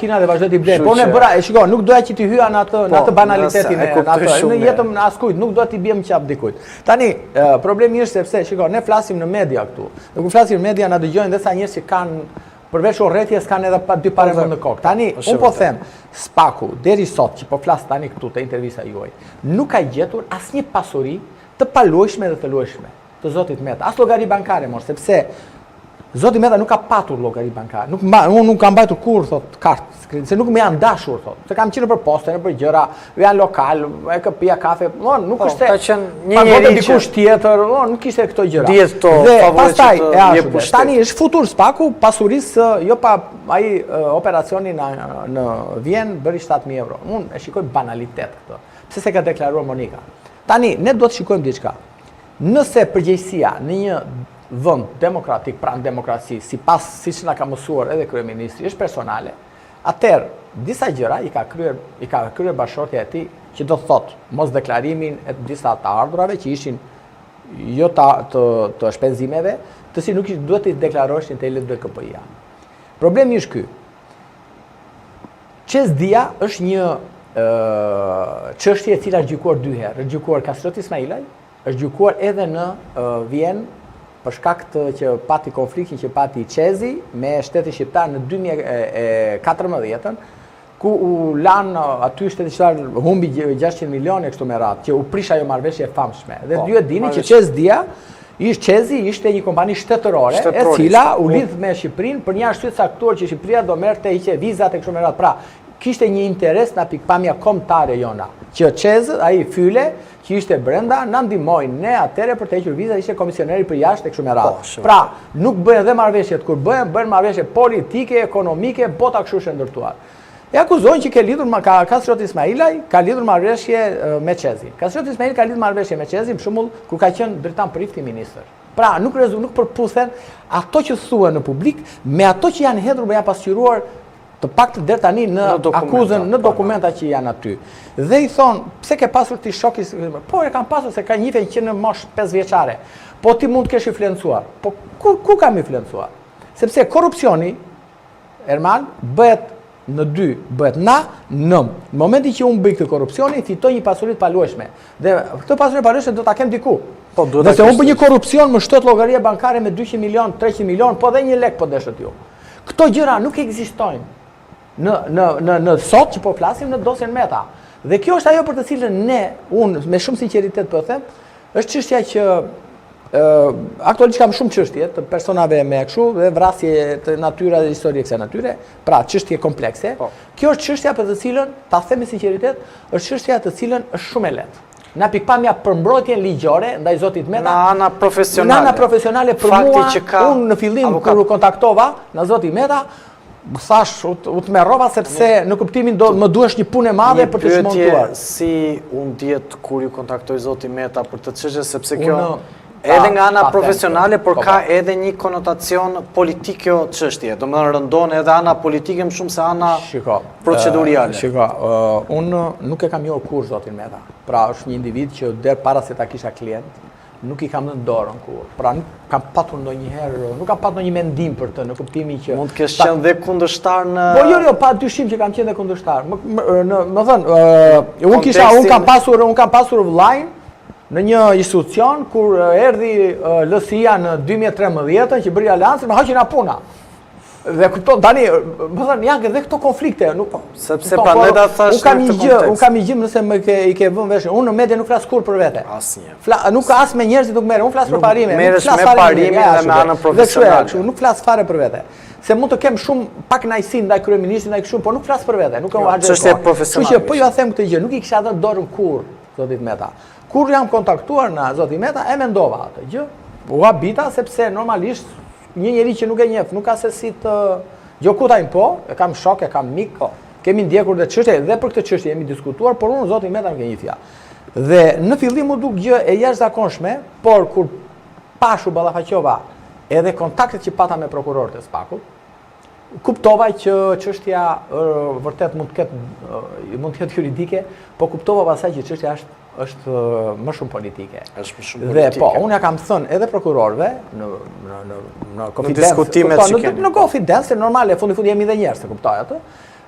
makina dhe vazhdoj t'i blej. Po ne bëra, shiko, nuk doja që t'i hyja në atë banalitetin e atë. Në jetëm në askujt, nuk doja t'i bjem qap dikujt. Tani, problemi është sepse, shiko, ne flasim në media këtu. Dhe ku flasim në media na dëgjojnë dhe sa njerëz që kanë përveç urrëties kanë edhe pa dy parë në kokë. Tani, unë po them, Spaku, deri sot që po flas tani këtu te intervista juaj, nuk ka gjetur asnjë pasuri të paluajshme dhe të luajshme të zotit Meta. As llogari bankare mor, sepse zoti Meta nuk ka patur llogari bankare. Unë nuk kam mbajtur kur thot kartë, se nuk më janë dashur thot. Se kam qenë për poste, për gjëra, janë lokal, e pija kafe, nuk është ka qenë një njerëz dikush tjetër, nuk ishte këto gjëra. Dihet këto favore që të jep pushtet. Tani është futur Spaku pasurisë jo pa ai operacioni në Vjen bëri 7.000 euro. Unë e shikoj banalitet këtë. Pse se ka deklaruar Monika? Tani ne do të shikojmë diçka. Nëse përgjegjësia në një vend demokratik, pranë demokraci, siç na ka mësuar edhe kryeministri, është personale, atëherë disa gjëra i ka kryer bashkëshortja e tij, që do thotë mos deklarimin e disa të ardhurave që ishin jo të shpenzimeve, të si nuk duhet të deklaroheshin te LDKP-ja. Problemi është ky. Çezdia është një çështje e cila është gjykuar dy herë. Është gjykuar Kastrioti Ismailaj, është gjykuar edhe në Vjen për shkak të që pati konfliktin që pati Qezi me shtetin shqiptar në 2014, ku u lan aty shteti shqiptar humbi 600 milionë kështu me radhë, që u prish ajo marrëveshje e famshme. Dhe ju e dini që Qezi ishte një kompani shtetërore, e cila u lidh me Shqipërinë për një arsye të caktuar që Shqipëria do merrte hiqe vizat e kështu me radhë. Pra, kishte një interes nga pikpamja kombëtare jona, që Qezë, ai Fyle, që ishte brenda, na ndihmojnë ne atëre për të hequr vizat, ishte komisioneri për jashtë e kështu me radhë. Pra, nuk bëhen edhe marrëveshjet kur bëhen marrëveshje politike, ekonomike, bota kështu është ndërtuar. E akuzojnë që ke lidhur Kastrioti Ismailaj, ka lidhur marrëveshje me Qezin. Kastrioti Ismailaj ka lidhur marrëveshje me Qezin, për shembull, kur ka qenë Dritan Prifti ministër. Pra, nuk përputhen ato që thuhen në publik me ato që janë hedhur me ja pasqyruar të pak të deri tani në akuzën, në dokumenta që janë aty. Dhe i thonë, pse ke pasur ti shoki? Po, e kam pasur se ka njifen që në mosh 5 vjeçare. Po ti mund të kesh influencuar. Po ku kam influencuar? Sepse korrupsioni, Erman, bëhet në dy, bëhet në. Në momentin që unë bëj këtë korrupsioni, fitoj një pasuri të paluajshme. Dhe këtë pasuri të paluajshme do ta kem diku. Dhe se unë bëj një korrupsion, më shtot llogaria bankare me 200 milion, 300 milion, po dhe 1 lek po deshët ju. Këto gjëra nuk ekzistojnë në sot që po flasim në dosjen Meta. Dhe kjo është ajo për të cilën unë me shumë sinqeritet po them, është çështja që aktualisht kam shumë çështje të personave me kështu dhe vrasje të natyra dhe histori kësaj natyre, pra çështje komplekse. Kjo është çështja për të cilën, ta them me sinqeritet, është çështja të cilën është shumë e lehtë. Nga pikpamja për mbrojtjen ligjore ndaj zotit Meta, në ana profesionale për mua, unë në fillim kur u kontaktova në zotin Meta, thash, u të merrova sepse në kuptimin do më duhesh një punë e madhe për të shmontuar. Si unë dihet kur ju kontaktoj zoti Meta për të çështje, sepse kjo edhe nga ana profesionale, por ka edhe një konotacion politik kjo çështje. Domethënë rëndon edhe ana politike më shumë se ana proceduriale. Shiko, unë nuk e kam njohur kurrë zotin Meta. Pra është një individ që der para se ta kisha klient, nuk i kam dhënë dorën kurrë. Pra nuk kam patur ndonjëherë, nuk kam patur ndonjë mendim për të, në kuptimin që mund të kesh qenë dhe kundërshtar në. Po jo, pa dyshim që kam qenë dhe kundërshtar. Më thënë, unë kam pasur vllajin në një institucion kur erdhi LSI-ja në 2013 që bëri aleancën, më hoqën puna. Dhe këto tani, më thënë, janë edhe këto konflikte, sepse prandaj ta thash në këtë kontekst. Unë kam një gjë nëse më i ke vënë vesh. Unë në media nuk flas kurrë për vete. Asnjë. Nuk as me njerëzit nuk merrem, unë flas për parime. Merresh me parimin dhe me anën profesionale. Nuk flas fare për vete. Se mund të kem shumë pak kënaqësi ndaj kryeministrit, ndaj kështu, por nuk flas për vete, nuk e harxoj. Çështje profesionale. Kështu që po ju them këtë gjë, nuk i kisha dhënë dorën kurrë zotit Meta. Kur jam kontaktuar në zotin Meta, e mendova atë gjë. U habita sepse normalisht një njeri që nuk e njeh, nuk ka se si të gjokutajnë po, e kam shok, e kam mik, kemi ndjekur dhe çështje, dhe për këtë çështje jemi diskutuar, por unë zotin Meta nuk e njeh. Dhe në fillim u duk gjë e jashtëzakonshme, por kur pashu ballafaqova edhe kontaktet që pata me prokurorët e Spakut, kuptova që çështja vërtet mund të ketë juridike, po kuptova pastaj që çështja është më shumë politike. Është më shumë politike. Dhe po, unë ja kam thënë edhe prokurorëve në konfidencë, diskutimet që kemi. Në konfidencë normale, fundi jemi dhe njerëz, e kuptoj atë.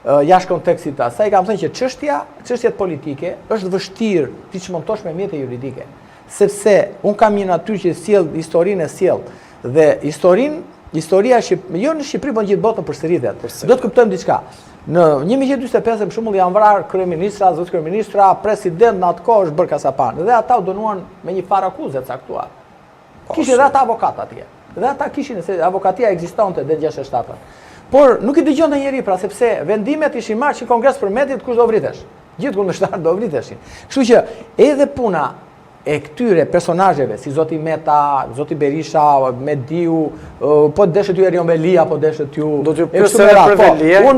jashtë kontekstit të asaj, kam thënë që çështjet politike është vështirë ti që montosh me mjete juridike. Sepse unë kam një natyrë që sjell historinë e sjell dhe historia jo në Shqipëri, por në gjithë botën përsëritet. Do të kuptojmë diçka. Në 1945 për shembull janë vrarë kryeministra, zot kryeministra, president në atë kohë është bërë kasapan dhe ata u dënuan me një farë akuze të caktuar. Kishin dhe ata avokat atje. Dhe ata kishin se avokatia ekzistonte deri 67-ën. Por nuk i dëgjonte njeri pra sepse vendimet ishin marrë që kongres për metit kush do vritesh. Gjithë kundërshtarët do vriteshin. Kështu që edhe puna e këtyre personazheve si zoti Meta, zoti Berisha, Mediu, po deshet ju Erion Velia, po deshet ju do t'ju pyesë për Velia. Unë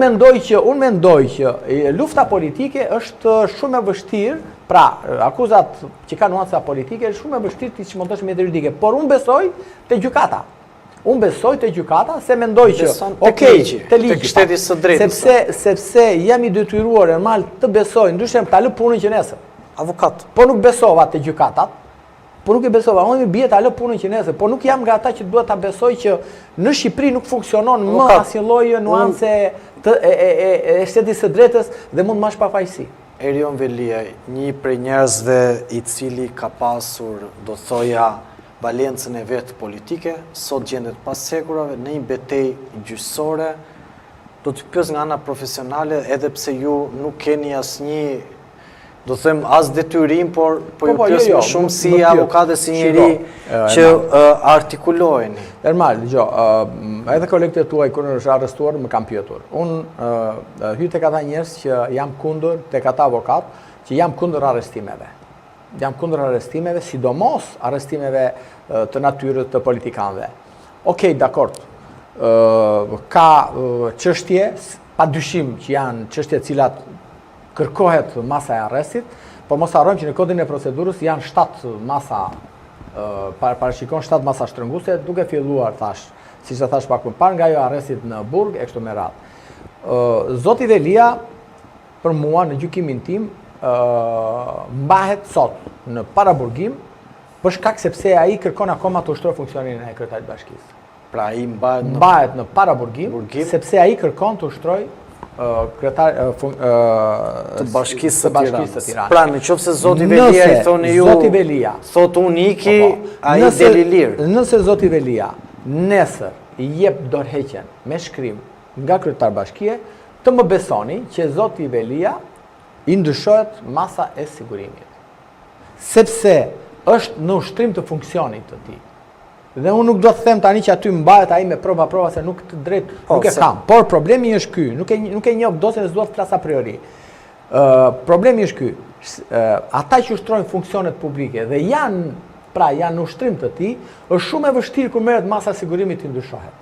mendoj që lufta politike është shumë e vështirë, pra akuzat që kanë nuanca politike është shumë e vështirë ti që montosh me juridike, por unë besoj te gjykata. Unë besoj te gjykata se mendoj që te ligji shtetit së drejtës. Sepse jam i detyruar normal të besoj, ndryshe ta lë punën që nesër. Avokat. Po nuk besova te gjykatat. Po nuk i besova, unë bie ta lë punën që nesër, po nuk jam nga ata që duhet ta besoj që në Shqipëri nuk funksionon më asnjë lloj nuance e shtetit së drejtës dhe mund mash pafajësi. Erion Velia, një prej njerëzve i cili ka pasur, do thoja, valencën e vetë politike, sot gjendet pas sekurave në një betejë gjyqësore, do të pyes nga ana profesionale, edhe pse ju nuk keni asnjë, do të them as detyrim, por ju pyes më shumë si avokatë, si njeri që artikuloheni. Normal, edhe kolegët e tuaj kur është arrestuar më kanë pyetur. Unë hyj tek ata njerëz që jam kundër, tek ata avokat që jam kundër arrestimeve. Jam kundër arrestimeve, sidomos arrestimeve të natyrës të politikanëve. Okej, dakord. Ka çështje, padyshim që janë çështje të cilat kërkohet masa e arrestit, por mos harrojmë që në kodin e procedurës janë 7 masa, parashikon 7 masa shtrënguese, duke filluar siç e thash pak më parë, nga ajo arrestit në Burg e kështu me radhë. Zoti Velia, për mua në gjykimin tim, mbahet sot në paraburgim për shkak sepse ai kërkon akoma të ushtrojë funksionin e kryetarit të bashkisë. Pra ai mbahet në paraburgim sepse ai kërkon të ushtrojë kryetar të bashkisë së Tiranës. Pra nëse zoti Velia i thoni ju, zoti Velia thot unë iki, ai deli lirë. Nëse zoti Velia nesër i jep dorëheqjen me shkrim nga kryetar bashkie, të më besoni që zoti Velia i ndryshohet masa e sigurimit. Sepse është në ushtrim të funksionit të tij. Dhe unë nuk do të them tani që aty mbahet ai me prova se nuk të drejt nuk e kam. Por problemi është ky, nuk e njoh dosjen e s'dua të flas a priori. Problemi është ky. Ata që ushtrojnë funksionet publike dhe janë në ushtrim të tij, është shumë e vështirë kur merret masa e sigurimit të ndryshohet.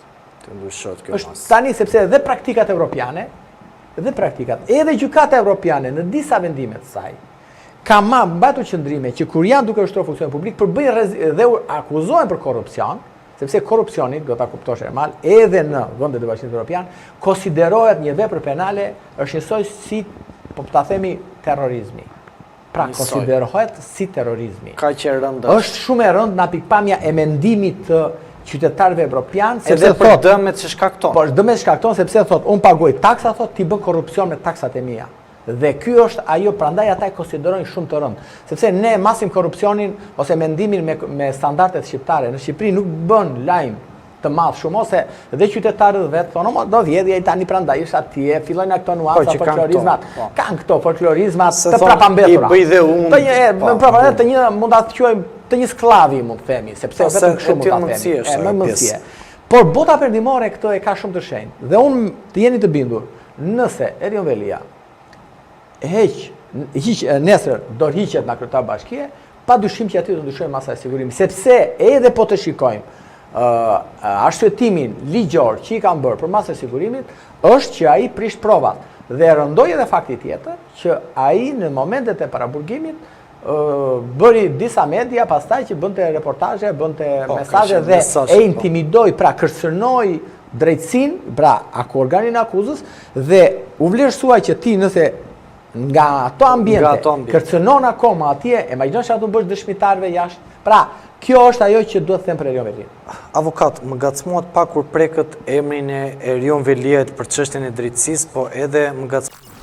Të ndryshohet kjo masë. Tani sepse edhe praktikat evropiane, edhe gjykata evropiane në disa vendime të saj ka mbajtur qëndrime që kur janë duke ushtruar funksionin publik përbëjnë dhe akuzohen për korrupsion, sepse korrupsioni, do ta kuptosh normal, edhe në vendet e Bashkimit Evropian, konsiderohet një vepër penale, është njësoj si, po ta themi, terrorizmi. Pra, konsiderohet si terrorizmi. Ka që e rëndë. Është shumë e rëndë nga pikpamja e mendimit të qytetarëve evropian, edhe për dëmet që shkakton. Po, dëmet shkakton sepse thot, unë paguaj taksa, thot, ti bën korrupsion me taksat e mia. Dhe ky është ajo, prandaj ata e konsiderojnë shumë të rëndë. Sepse ne masim korrupsionin ose mendimin me standardet shqiptare. Në Shqipëri nuk bën lajm të madh shumë, ose dhe qytetarët vetë thonë, do vjedhja i tani prandaj është atje, fillojnë këto nuanca folklorizmat. Kanë këto folklorizmat të prapambetura. I bëj dhe unë. Të një mund ta quajmë të një sklavi, mund të themi, sepse vetëm kështu mund ta themi. Më mundësie. Por bota perëndimore këtë e ka shumë të shenjtë. Dhe unë të jeni të bindur, nëse Erion Velia nesër do hiqet nga kryetar bashkie, pa dyshim që aty do ndryshojë masa e sigurimit, sepse edhe po të shikojmë arshyetimin ligjor që i kanë bërë për masën e sigurimit, është që ai prish provat. Dhe rëndoi edhe fakti tjetër që ai në momentet e paraburgimit bëri disa media pastaj që bënte reportazhe, bënte mesazhe dhe e intimidoi, pra kërcënoi drejtësinë, pra organin e akuzës, dhe u vlerësua që ti nëse nga ato ambiente, kërcënon akoma atje, imagjino që ato bësh dëshmitarve jashtë. Pra, kjo është ajo që duhet të them për Erion Velia. Avokat, më ngacmohet pak kur preket emrin e Erion Veliait për çështjen e drejtësisë, po edhe më ngacmohet